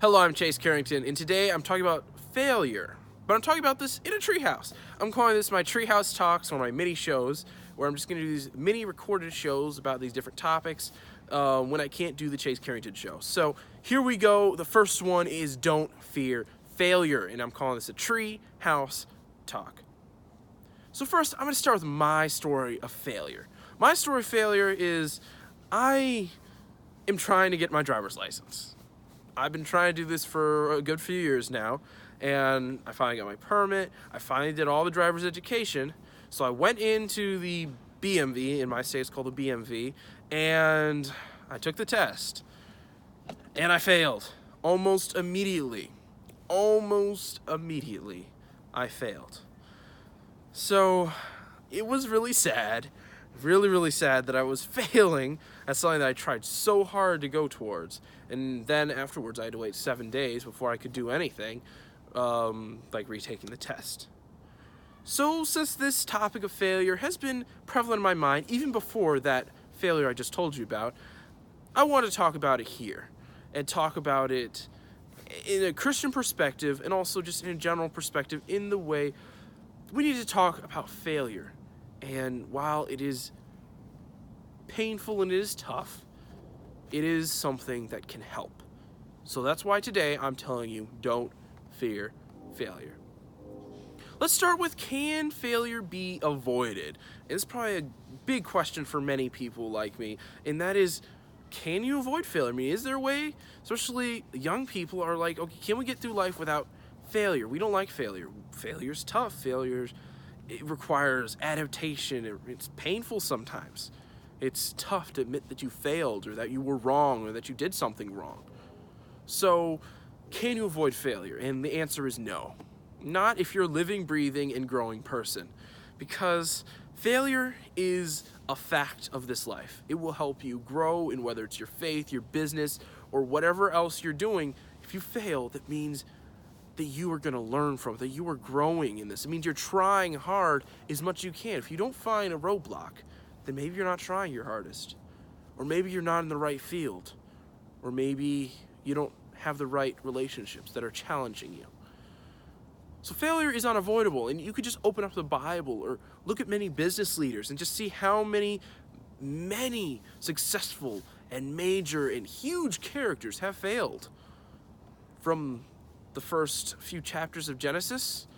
Hello, I'm Chase Carrington, and today I'm talking about failure. But I'm talking about this in a treehouse. I'm calling this my Treehouse Talks, or my mini shows, where I'm just going to do these mini recorded shows about these different topics when I can't do the Chase Carrington show. So here we go. The first one is Don't Fear Failure, and I'm calling this a Treehouse Talk. So first, I'm going to start with my story of failure. My story of failure is I am trying to get my driver's license. I've been trying to do this for a good few years now, and I finally got my permit. I finally did all the driver's education. So I went into the BMV, in my state it's called the BMV, and I took the test. And I failed. Almost immediately, I failed. So it was really sad, really sad that I was failing at something that I tried so hard to go towards. And then afterwards I had to wait 7 days before I could do anything, like retaking the test. So since this topic of failure has been prevalent in my mind, even before that failure I just told you about, I want to talk about it here and talk about it in a Christian perspective and also just in a general perspective, in the way we need to talk about failure. And while it is painful and it is tough, it is something that can help. So that's why today I'm telling you, don't fear failure. Let's start with, can failure be avoided? And it's probably a big question for many people like me, and that is, can you avoid failure? I mean, is there a way? Especially young people are like, okay, can we get through life without failure? We don't like failure. Failure's tough. It requires adaptation. It's painful sometimes. It's tough to admit that you failed or that you were wrong or that you did something wrong. So, can you avoid failure? And the answer is no. Not if you're a living, breathing, and growing person. Because failure is a fact of this life. It will help you grow in whether it's your faith, your business, or whatever else you're doing. If you fail, that means that you are going to learn from it, that you are growing in this. It means you're trying hard as much as you can. If you don't find a roadblock, then maybe you're not trying your hardest. Or maybe you're not in the right field. Or maybe you don't have the right relationships that are challenging you. So failure is unavoidable, and you could just open up the Bible or look at many business leaders and just see how many successful and major and huge characters have failed. From the first few chapters of Genesis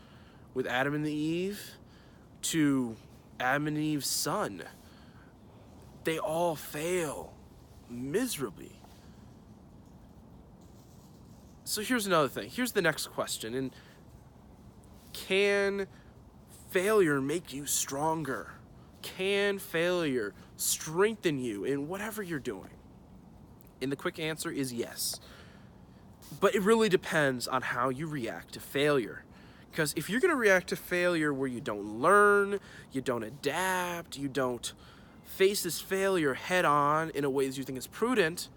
with Adam and Eve to Adam and Eve's son, they all fail miserably. So here's another thing. Here's the next question. And can failure make you stronger? Can failure strengthen you in whatever you're doing? And the quick answer is yes. But it really depends on how you react to failure. Because if you're going to react to failure where you don't learn, you don't adapt, you don't face this failure head on in a way that you think is prudent,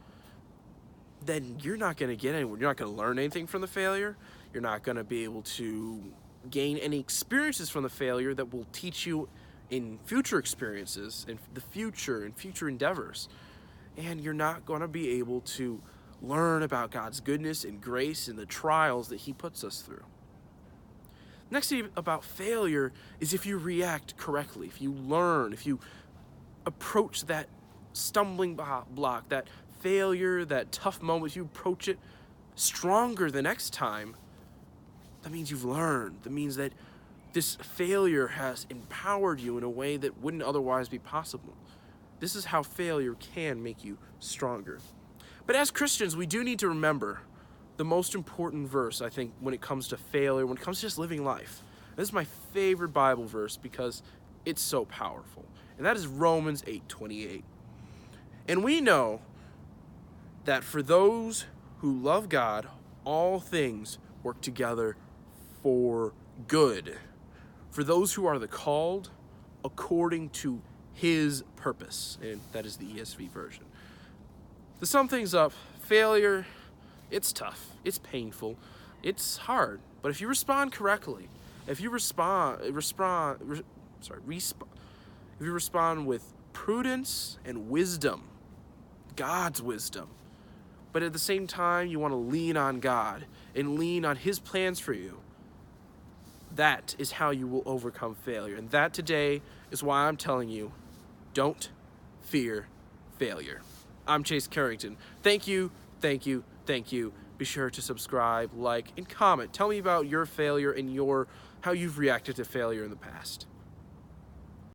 then you're not going to get anywhere. You're not going to learn anything from the failure. You're not going to be able to gain any experiences from the failure that will teach you in future experiences, in the future, in future endeavors. And you're not going to be able to learn about God's goodness and grace and the trials that He puts us through. Next thing about failure is if you react correctly, if you learn, if you approach that stumbling block, that failure, that tough moment, if you approach it stronger the next time, that means you've learned. That means that this failure has empowered you in a way that wouldn't otherwise be possible. This is how failure can make you stronger. But as Christians, we do need to remember the most important verse, I think, when it comes to failure, when it comes to just living life. This is my favorite Bible verse because it's so powerful. And that is Romans 8:28. And we know that for those who love God, all things work together for good. For those who are the called according to His purpose. And that is the ESV version. To sum things up, failure, it's tough, it's painful, it's hard. But if you respond correctly, if you respond with prudence and wisdom, God's wisdom, but at the same time, you want to lean on God and lean on His plans for you. That is how you will overcome failure. And that today is why I'm telling you, don't fear failure. I'm Chase Carrington. Thank you, thank you, thank you. Be sure to subscribe, like, and comment. Tell me about your failure and how you've reacted to failure in the past.